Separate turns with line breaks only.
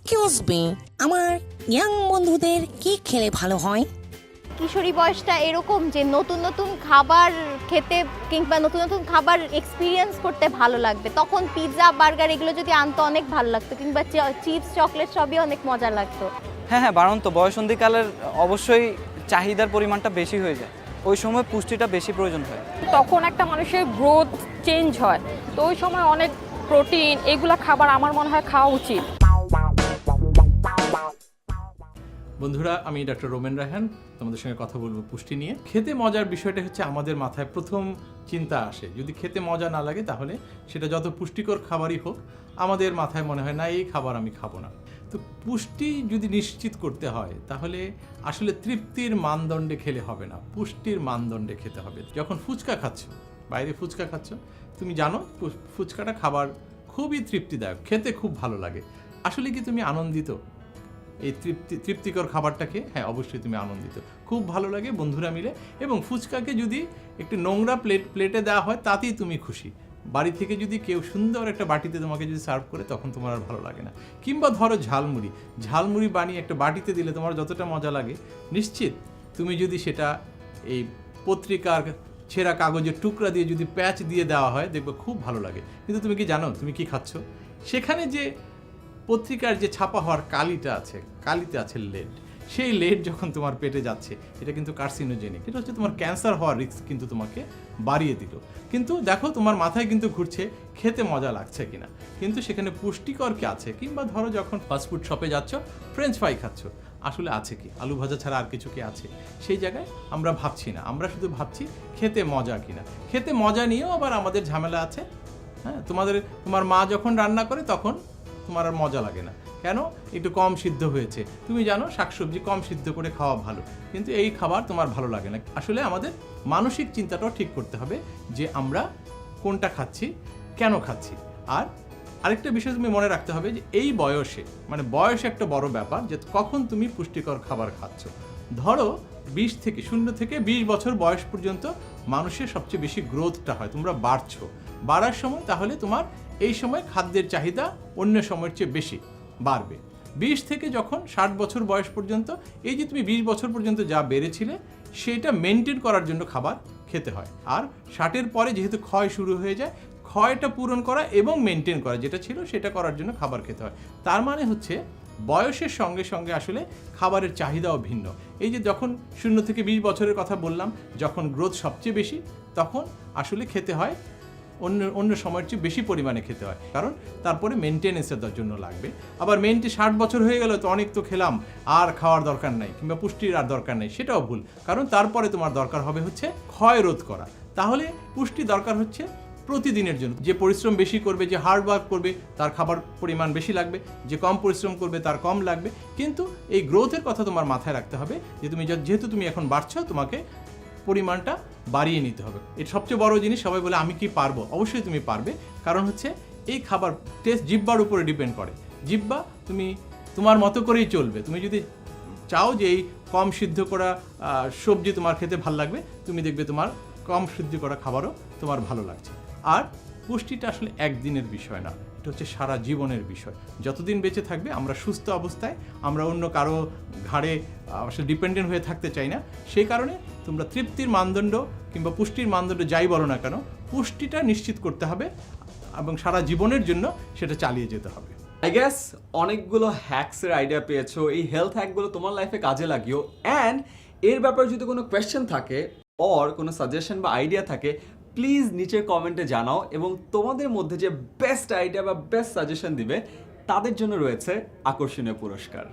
Excuse me, আমার young বন্ধুদের কি খেলে ভালো হয়?
কিশোরী বয়সটা এরকম যে নতুন নতুন খাবার খেতে কিংবা নতুন নতুন খাবার এক্সপিরিয়েন্স করতে ভালো লাগবে। তখন পিৎজা বার্গার এগুলো যদি আনতো অনেক ভালো লাগতো, কিংবা চিপস চকলেট সবই অনেক মজা লাগতো।
হ্যাঁ, বাড়ন্ত বয়সন্ধিকালের অবশ্যই চাহিদার পরিমাণটা বেশি হয়ে যায়, ওই সময় পুষ্টিটা বেশি প্রয়োজন হয়।
তখন একটা মানুষের গ্রোথ চেঞ্জ হয়, তো ওই সময় অনেক প্রোটিন এগুলা খাবার আমার মনে হয় খাওয়া উচিত।
বন্ধুরা, আমি ডক্টর রোমেন রায়হান, তোমাদের সঙ্গে কথা বলবো পুষ্টি নিয়ে। খেতে মজার বিষয়টা হচ্ছে আমাদের মাথায় প্রথম চিন্তা আসে, যদি খেতে মজা না লাগে তাহলে সেটা যত পুষ্টিকর খাবারই হোক আমাদের মাথায় মনে হয় না এই খাবার আমি খাবো না। তো পুষ্টি যদি নিশ্চিত করতে হয় তাহলে আসলে তৃপ্তির মানদণ্ডে খেলে হবে না, পুষ্টির মানদণ্ডে খেতে হবে। যখন ফুচকা খাচ্ছ, বাইরে ফুচকা খাচ্ছ, তুমি জানো ফুচকাটা খাবার খুবই তৃপ্তিদায়ক, খেতে খুব ভালো লাগে। আসলে কি তুমি আনন্দিত এই তৃপ্তিকর খাবারটাকে? হ্যাঁ, অবশ্যই তুমি আনন্দিত, খুব ভালো লাগে বন্ধুরা মিলে। এবং ফুচকাকে যদি একটু নোংরা প্লেটে দেওয়া হয় তাতেই তুমি খুশি। বাড়ি থেকে যদি কেউ সুন্দর একটা বাটিতে তোমাকে যদি সার্ভ করে তখন তোমার আর ভালো লাগে না। কিংবা ধরো ঝালমুড়ি বানিয়ে একটা বাটিতে দিলে তোমার যতটা মজা লাগে, নিশ্চিত তুমি যদি সেটা এই পত্রিকার ছেঁড়া কাগজের টুকরা দিয়ে যদি প্যাচ দিয়ে দেওয়া হয় দেখবে খুব ভালো লাগে। কিন্তু তুমি কি জানো তুমি কি খাচ্ছ? সেখানে যে পত্রিকার যে ছাপা হওয়ার কালিতে আছে লেড, সেই লেড যখন তোমার পেটে যাচ্ছে এটা কিন্তু কার্সিনোজেনিক, এটা হচ্ছে তোমার ক্যান্সার হওয়ার রিস্ক কিন্তু তোমাকে বাড়িয়ে দিল। কিন্তু দেখো তোমার মাথায় কিন্তু ঘুরছে খেতে মজা লাগছে কিনা, কিন্তু সেখানে পুষ্টিকর কি আছে? কিংবা ধরো যখন ফাস্টফুড শপে যাচ্ছ, ফ্রেঞ্চ ফ্রাই খাচ্ছ, আসলে আছে কি? আলু ভাজা ছাড়া আর কিছু কি আছে? সেই জায়গায় আমরা ভাবছি না, আমরা শুধু ভাবছি খেতে মজা কিনা। খেতে মজা নিয়েও আবার আমাদের ঝামেলা আছে। হ্যাঁ, তোমার মা যখন রান্না করে তখন তোমার আর মজা লাগে না, কেন? একটু কম সিদ্ধ হয়েছে। তুমি জানো শাকসবজি কম সিদ্ধ করে খাওয়া ভালো, কিন্তু এই খাবার তোমার ভালো লাগে না। আসলে আমাদের মানসিক চিন্তাটাও ঠিক করতে হবে যে আমরা কোনটা খাচ্ছি, কেন খাচ্ছি। আর আরেকটা বিষয় তুমি মনে রাখতে হবে যে এই বয়সে, মানে বয়স একটা বড় ব্যাপার, যে কখন তুমি পুষ্টিকর খাবার খাচ্ছ। ধরো 0 থেকে 20 বছর বয়স পর্যন্ত মানুষের সবচেয়ে বেশি গ্রোথটা হয়, তোমরা বাড়ার সময়, তাহলে তোমার এই সময় খাদ্যের চাহিদা অন্য সময়ের চেয়ে বেশি বাড়বে। 20 থেকে যখন 60 বছর বয়স পর্যন্ত, এই যে তুমি 20 বছর পর্যন্ত যা বেড়েছিলে সেটা মেনটেন করার জন্য খাবার খেতে হয়। আর 60-এর পরে যেহেতু ক্ষয় শুরু হয়ে যায়, ক্ষয়টা পূরণ করা এবং মেনটেন করা যেটা ছিল সেটা করার জন্য খাবার খেতে হয়। তার মানে হচ্ছে বয়সের সঙ্গে সঙ্গে আসলে খাবারের চাহিদাও ভিন্ন। এই যে যখন 0 থেকে 20 বছরের কথা বললাম, যখন গ্রোথ সবচেয়ে বেশি, তখন আসলে খেতে হয় অন্য সময়ের চেয়ে বেশি পরিমাণে খেতে হয়, কারণ তারপরে মেনটেনেন্সের জন্য লাগবে। আবার 60 বছর হয়ে গেল তো অনেক তো খেলাম, আর খাওয়ার দরকার নাই, কিংবা পুষ্টির আর দরকার নেই, সেটাও ভুল। কারণ তারপরে তোমার দরকার হবে হচ্ছে ক্ষয় রোধ করা। তাহলে পুষ্টি দরকার হচ্ছে প্রতিদিনের জন্য। যে পরিশ্রম বেশি করবে, যে হার্ড ওয়ার্ক করবে, তার খাবার পরিমাণ বেশি লাগবে, যে কম পরিশ্রম করবে তার কম লাগবে। কিন্তু এই গ্রোথের কথা তোমার মাথায় রাখতে হবে যে তুমি যেহেতু তুমি এখন বাড়ছো, তোমাকে পরিমাণটা বাড়িয়ে নিতে হবে। এর সবচেয়ে বড় জিনিস, সবাই বলে আমি কি পারবো? অবশ্যই তুমি পারবে, কারণ হচ্ছে এই খাবার টেস্ট জিহ্বার উপরে ডিপেন্ড করে। জিহ্বা তুমি তোমার মতো করেই চলবে। তুমি যদি চাও যে এই কম সিদ্ধ করা সবজি তোমার খেতে ভালো লাগবে, তুমি দেখবে তোমার কম সিদ্ধ করা খাবারও তোমার ভালো লাগছে। আর পুষ্টিটা আসলে একদিনের বিষয় না, এটা হচ্ছে সারা জীবনের বিষয়। যতদিন বেঁচে থাকবে আমরা সুস্থ অবস্থায়, আমরা অন্য কারো ঘাড়ে আসলে ডিপেন্ডেন্ট হয়ে থাকতে চাই না। সেই কারণে তোমরা তৃপ্তির মানদণ্ড কিংবা পুষ্টির মানদণ্ড যাই বলো না কেন, পুষ্টিটা নিশ্চিত করতে হবে এবং সারা জীবনের জন্য সেটা চালিয়ে যেতে হবে।
আই গেস অনেকগুলো হ্যাকসের আইডিয়া পেয়েছো, এই হেলথ হ্যাকগুলো তোমার লাইফে কাজে লাগিও। অ্যান্ড এর ব্যাপারে যদি কোনো কোয়েশ্চেন থাকে অর কোনো সাজেশন বা আইডিয়া থাকে, প্লিজ নিচের কমেন্টে জানাও। এবং তোমাদের মধ্যে যে বেস্ট আইডিয়া বা বেস্ট সাজেশন দিবে তাদের জন্য রয়েছে আকর্ষণীয় পুরস্কার।